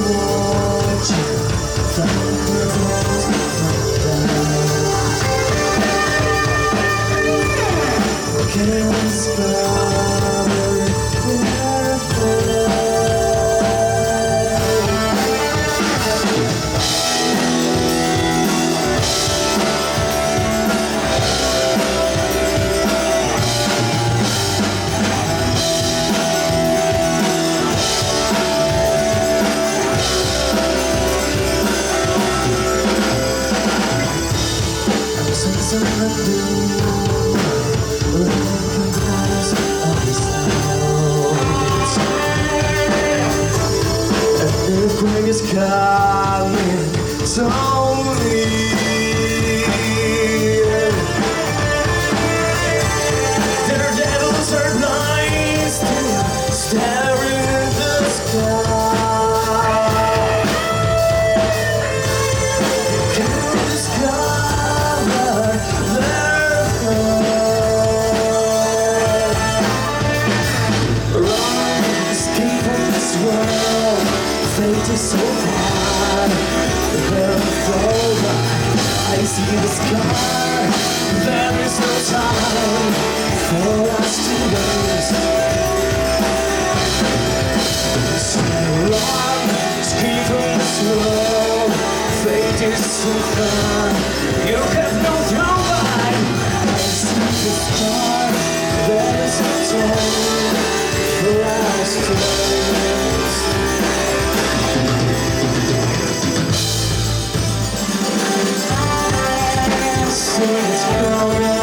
watch you from the walls come down. Can't discover where I fall. Since I met you, recognize all these notes. An earthquake is coming so near. Their devils are blind, still staring at the sky. Can't discover their heart. Run, escape from this world. Fate is so hard. They're forward. I see the sky. There is no time for us to waste. So run, escape from this world. Fate is so far. You have no throwback. I see the sky. There is no time for us to waste. So it's going on.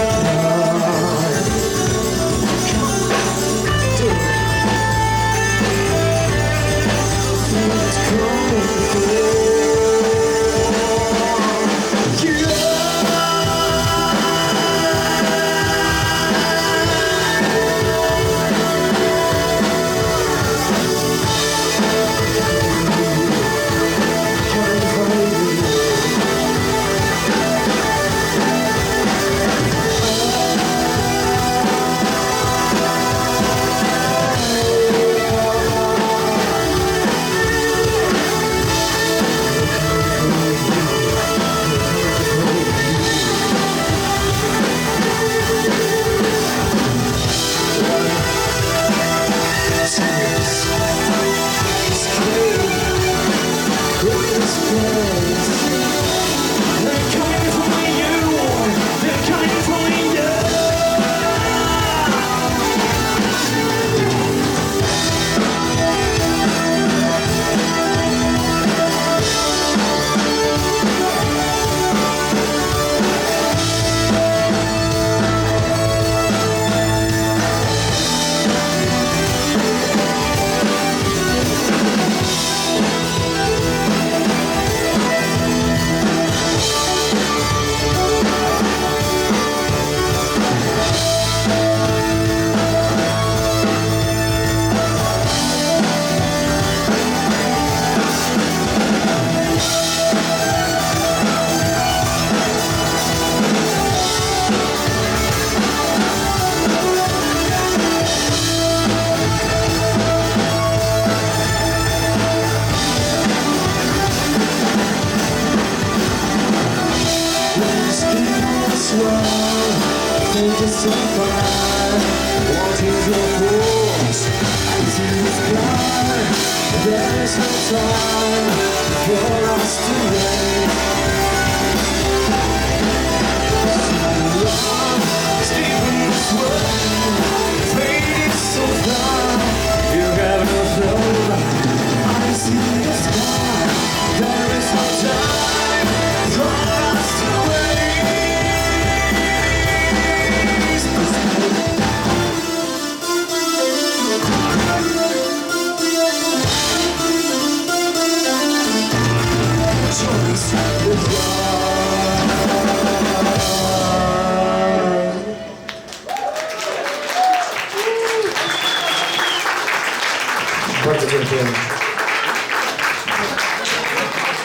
It's going on. Fate is so far. What is your force? I see the sky. There is no time for us to wait.